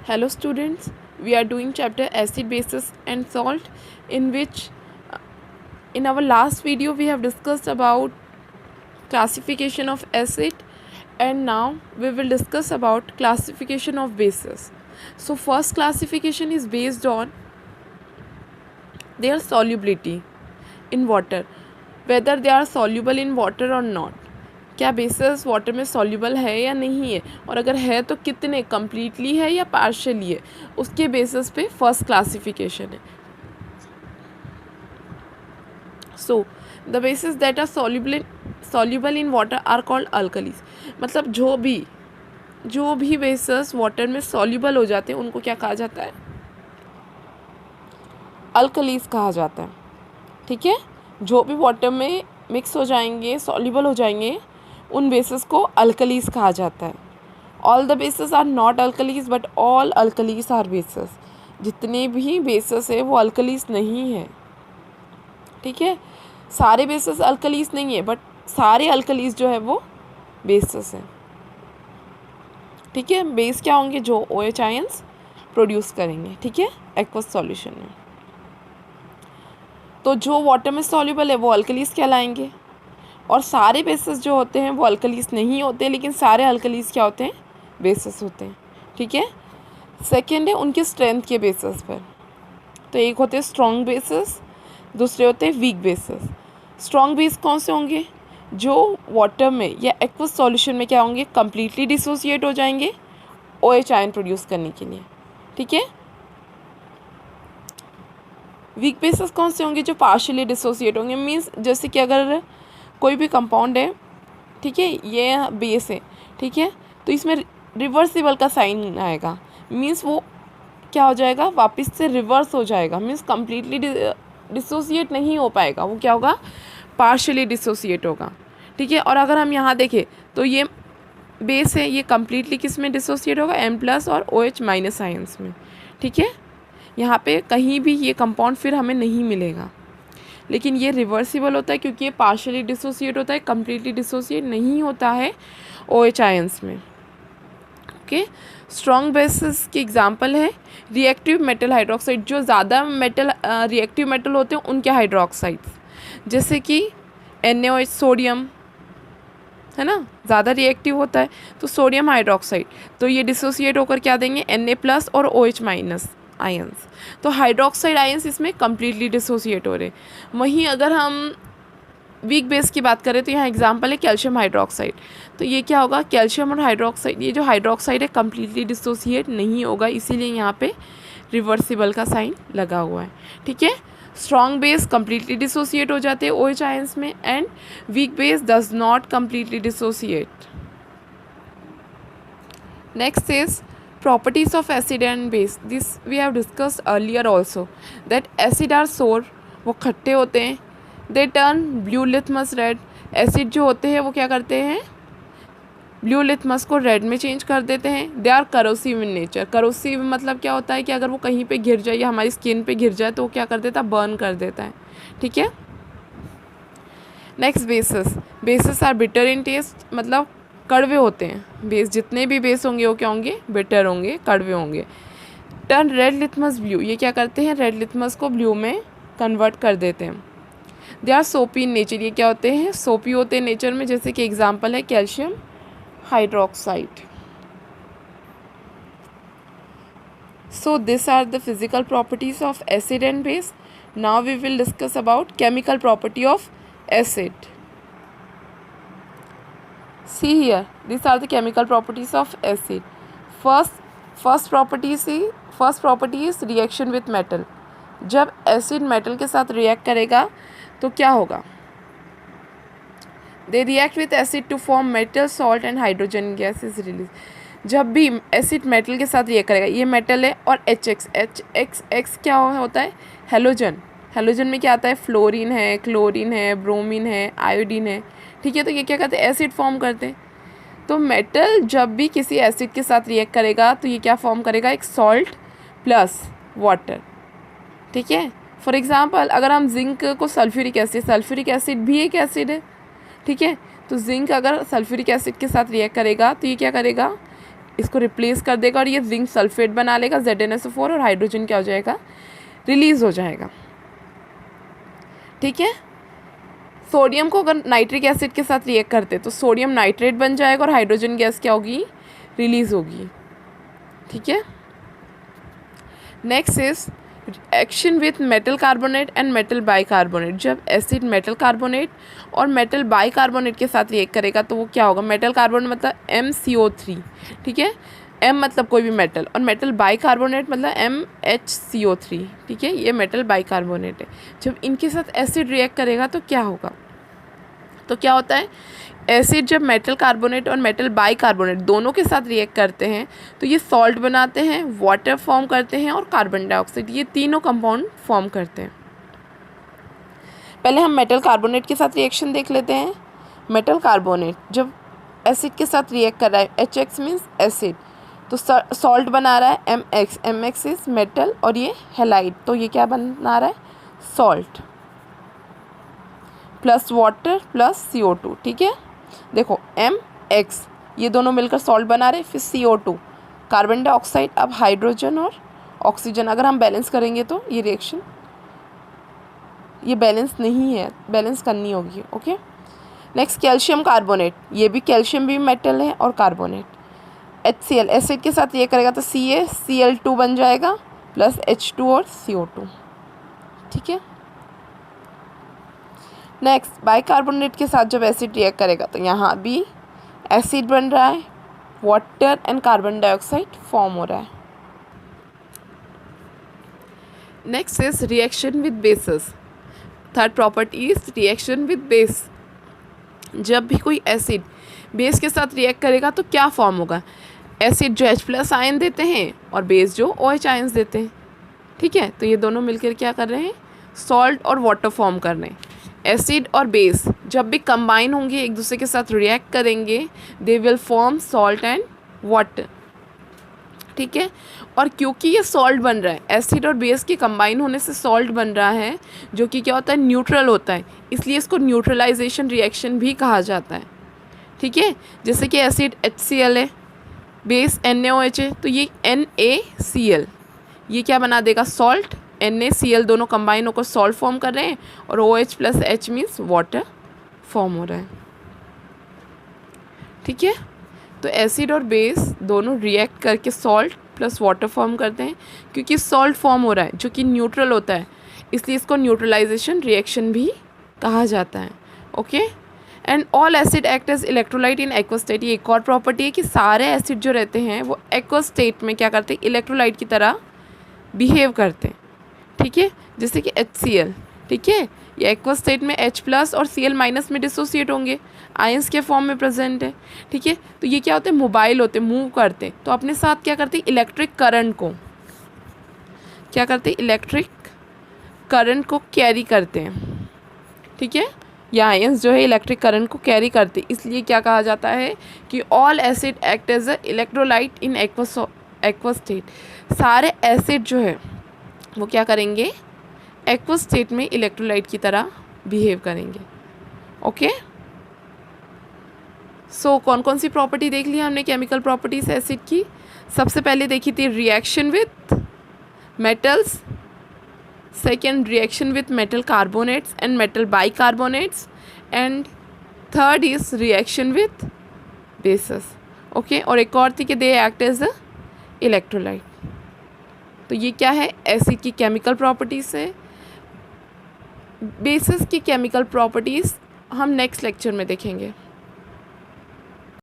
Hello students, we are doing chapter acid, bases and salt, in which in our last video we have discussed about classification of acid, and now we will discuss about classification of bases. So first classification is based on their solubility in water, whether they are soluble in water or not. क्या basis water में soluble है या नहीं है, और अगर है तो कितने, कम्प्लीटली है या पार्शियली है, उसके बेसिस पे फर्स्ट क्लासिफिकेशन है. So the bases that are soluble in water are called alkalis. मतलब जो भी बेसिस वाटर में सॉल्यूबल हो जाते हैं उनको क्या कहा जाता है? अल्कलीज कहा जाता है. ठीक है, जो भी वाटर में मिक्स हो जाएंगे, सॉल्यूबल हो जाएंगे, उन बेसिस को अल्कलीज कहा जाता है. All the bases are not alkalis but all alkalis are bases. जितने भी बेसिस है वो अल्कलीज नहीं है. ठीक है, सारे बेसिस अल्कलीज नहीं है बट सारे अल्कलीज जो है वो बेसिस है. ठीक है, बेस क्या होंगे? जो OH आयंस प्रोड्यूस करेंगे. ठीक है, एक्वस सॉल्यूशन में. तो जो वाटर में सॉल्यूबल है वो अल्कलीज कहलाएंगे, और सारे बेसिस जो होते हैं वो अल्कलीज नहीं होते, लेकिन सारे अल्कलीज क्या होते हैं? बेसिस होते हैं. ठीक है, सेकेंड है उनके स्ट्रेंथ के बेसिस पर. तो एक होते हैं स्ट्रॉन्ग बेसिस, दूसरे होते हैं वीक बेसिस. स्ट्रॉन्ग बेस कौन से होंगे? जो वाटर में या एक्वस सॉल्यूशन में क्या होंगे? कम्प्लीटली डिसोसिएट हो जाएंगे OH आयन प्रोड्यूस करने के लिए. ठीक है, वीक बेसिस कौन से होंगे? जो पार्शियली डिसोसिएट होंगे. मीन्स जैसे कि अगर कोई भी कंपाउंड है, ठीक है, ये बेस है, ठीक है, तो इसमें रिवर्सिबल का साइन आएगा. मीन्स वो क्या हो जाएगा? वापस से रिवर्स हो जाएगा. मीन्स कम्प्लीटली डिसोसिएट नहीं हो पाएगा, वो क्या होगा? पार्शियली डिसोसिएट होगा. ठीक है, और अगर हम यहाँ देखें तो ये बेस है, ये कम्प्लीटली किस में डिसोसिएट होगा? M+ और OH- आयंस में. ठीक है, यहाँ पे कहीं भी ये कंपाउंड फिर हमें नहीं मिलेगा. लेकिन ये रिवर्सिबल होता है क्योंकि ये पार्शियली डिसोसिएट होता है, कम्प्लीटली डिसोसिएट नहीं होता है OH आयंस में. ओके, स्ट्रॉन्ग बेसिस की एग्जांपल है रिएक्टिव मेटल हाइड्रोक्साइड. जो ज़्यादा मेटल रिएक्टिव मेटल होते हैं उनके हाइड्रोक्साइड्स, जैसे कि NaOH, सोडियम है ना, ज़्यादा रिएक्टिव होता है तो सोडियम हाइड्रोक्साइड. तो ये डिसोसिएट होकर क्या देंगे? Na+ और OH- आयंस. तो हाइड्रोक्साइड आयंस इसमें कम्प्लीटली डिसोसिएट हो रहे. वहीं अगर हम वीक बेस की बात करें तो यहाँ एग्जांपल है कैल्शियम हाइड्रोक्साइड. तो ये क्या होगा? कैल्शियम और हाइड्रोक्साइड, ये जो हाइड्रोक्साइड है कम्प्लीटली डिसोसिएट नहीं होगा, इसीलिए यहाँ पे रिवर्सिबल का साइन लगा हुआ है. ठीक है, स्ट्रॉन्ग बेस कम्प्लीटली डिसोसिएट हो जाते हैं OH आयंस में, and weak base does not completely dissociate. Next is properties of acid and base. This we have discussed earlier also, that acid are sour, वो खट्टे होते हैं. they turn blue litmus red. acid जो होते हैं वो क्या करते हैं? ब्लू लिथमस को रेड में चेंज कर देते हैं. They are corrosive in nature. Corrosive मतलब क्या होता है कि अगर वो कहीं पे गिर जाए या हमारी स्किन पे गिर जाए तो वो क्या कर देता है? बर्न कर देता है. ठीक है, next bases. Bases are bitter in taste, मतलब कड़वे होते हैं. बेस जितने भी बेस होंगे वो क्या होंगे? बिटर होंगे, कड़वे होंगे. Turn red litmus blue. ये क्या करते हैं? रेड लिथमस को ब्लू में कन्वर्ट कर देते हैं. दे आर सोपी इन नेचर. ये क्या होते हैं? सोपी होते हैं नेचर में, जैसे कि एग्जांपल है calcium hydroxide. So this are the physical properties of acid and base. Now we will discuss about chemical property of acid. See here, these are the chemical properties of acid. First property is reaction with metal. जब acid metal के साथ react करेगा तो क्या होगा? They react with acid to form metal, salt and hydrogen gas is released. जब भी acid metal के साथ रिएक्ट करेगा, ये मेटल है और HX क्या होता है? हेलोजन. हेलोजन में क्या आता है? फ्लोरीन है, क्लोरीन है, ब्रोमीन है, आयोडीन है. ठीक है, तो ये क्या करते हैं? एसिड फॉर्म करते हैं. तो मेटल जब भी किसी एसिड के साथ रिएक्ट करेगा तो ये क्या फॉर्म करेगा? एक सॉल्ट प्लस वाटर. ठीक है, फॉर एग्जांपल अगर हम जिंक को सल्फ्यूरिक एसिड भी एक एसिड है. ठीक है, तो जिंक अगर सल्फ्यूरिक एसिड के साथ रिएक्ट करेगा तो ये क्या करेगा? इसको रिप्लेस कर देगा और ये जिंक सल्फेट बना लेगा ZnSO4 और हाइड्रोजन क्या हो जाएगा, रिलीज हो जाएगा। ठीक है, सोडियम को अगर नाइट्रिक एसिड के साथ रिएक्ट करते तो सोडियम नाइट्रेट बन जाएगा और हाइड्रोजन गैस क्या होगी, रिलीज होगी। ठीक है, next is reaction with metal carbonate and metal bicarbonate. जब एसिड मेटल कार्बोनेट और मेटल बाइकार्बोनेट के साथ रिएक्ट करेगा तो वो क्या होगा, मेटल कार्बोनेट मतलब MCO3, ठीक है, M मतलब कोई भी मेटल और मेटल बाइकार्बोनेट मतलब MHCO3, ठीक है, ये मेटल बाइकार्बोनेट है। जब इनके साथ एसिड रिएक्ट करेगा तो क्या होगा, तो क्या होता है, एसिड जब मेटल कार्बोनेट और मेटल बाइकार्बोनेट दोनों के साथ रिएक्ट करते हैं तो ये सॉल्ट बनाते हैं, वाटर फॉर्म करते हैं और कार्बन डाइऑक्साइड, ये तीनों कंपाउंड फॉर्म करते हैं। पहले हम मेटल कार्बोनेट के साथ रिएक्शन देख लेते हैं। मेटल कार्बोनेट जब एसिड के साथ रिएक्ट कर रहा है, HX मीन्स एसिड, तो सॉल्ट बना रहा है MX इज मेटल और ये हैलाइड, तो ये क्या बना रहा है, salt plus water plus CO2। ठीक है, देखो MX ये दोनों मिलकर सॉल्ट बना रहे, फिर CO2 कार्बन डाइऑक्साइड, अब हाइड्रोजन और ऑक्सीजन। अगर हम बैलेंस करेंगे तो ये रिएक्शन ये बैलेंस नहीं है, बैलेंस करनी होगी। ओके, नेक्स्ट कैल्शियम कार्बोनेट, ये भी कैल्शियम भी मेटल है और कार्बोनेट। HCl एसिड के साथ ये करेगा तो CaCl2 बन जाएगा प्लस H2 और CO2। ठीक है, नेक्स्ट बाइकार्बोनेट के साथ जब एसिड रिएक्ट करेगा तो यहाँ भी एसिड बन रहा है, water and carbon dioxide form हो रहा है। Next is reaction with bases. Third property is reaction with base. जब भी कोई एसिड बेस के साथ रिएक्ट करेगा तो क्या फॉर्म होगा, एसिड जो H+ आयन देते हैं और बेस जो OH आयन्स देते हैं। ठीक है, तो ये दोनों मिलकर क्या कर रहे हैं, सॉल्ट और वाटर फॉर्म कर रहे हैं। एसिड और बेस जब भी कंबाइन होंगे एक दूसरे के साथ रिएक्ट करेंगे, they will form salt and water. ठीक है, और क्योंकि ये सॉल्ट बन रहा है, एसिड और बेस के कंबाइन होने से सॉल्ट बन रहा है जो कि क्या होता है, न्यूट्रल होता है, इसलिए इसको न्यूट्रलाइजेशन रिएक्शन भी कहा जाता है। ठीक है, जैसे कि एसिड HCl है, बेस NaOH है, तो ये NaCl ये क्या बना देगा, सॉल्ट। NaCl दोनों कंबाइन होकर सॉल्ट फॉर्म कर रहे हैं और OH plus H means water form हो रहा है। ठीक है, तो एसिड और बेस दोनों रिएक्ट करके सॉल्ट प्लस वाटर फॉर्म करते हैं। क्योंकि सॉल्ट फॉर्म हो रहा है जो कि न्यूट्रल होता है, इसलिए इसको न्यूट्रलाइजेशन रिएक्शन भी कहा जाता है। Okay, and all acid act as electrolyte in aqueous state. ये एक और प्रॉपर्टी है कि सारे एसिड जो रहते हैं वो एक्वस स्टेट में क्या करते हैं, इलेक्ट्रोलाइट की तरह बिहेव करते हैं। ठीक है, जैसे कि HCl, ठीक है, ये एक्वस स्टेट में H+ और Cl- में डिसोसिएट होंगे, आयंस के फॉर्म में प्रेजेंट है। ठीक है, तो ये क्या होते हैं, मोबाइल होते हैं, मूव करते हैं, तो अपने साथ क्या करते हैं, इलेक्ट्रिक करंट को क्या करते हैं, इलेक्ट्रिक करंट को कैरी करते हैं। ठीक है, ये आयंस जो है इलेक्ट्रिक करंट को कैरी करते हैं, इसलिए क्या कहा जाता है कि all acid act as a electrolyte in aqueous state. सारे एसिड जो है वो क्या करेंगे, एक्वस स्टेट में इलेक्ट्रोलाइट की तरह बिहेव करेंगे। ओके, सो कौन कौन सी प्रॉपर्टी देख ली हमने केमिकल प्रॉपर्टीज एसिड की। सबसे पहले देखी थी reaction with metals, second reaction with metal carbonates and metal bicarbonates, and third is reaction with bases. Okay, और एक और थी कि they act as a electrolyte. तो ये क्या है, एसिड की केमिकल प्रॉपर्टीज़ है। बेसिस की केमिकल प्रॉपर्टीज़ हम नेक्स्ट लेक्चर में देखेंगे।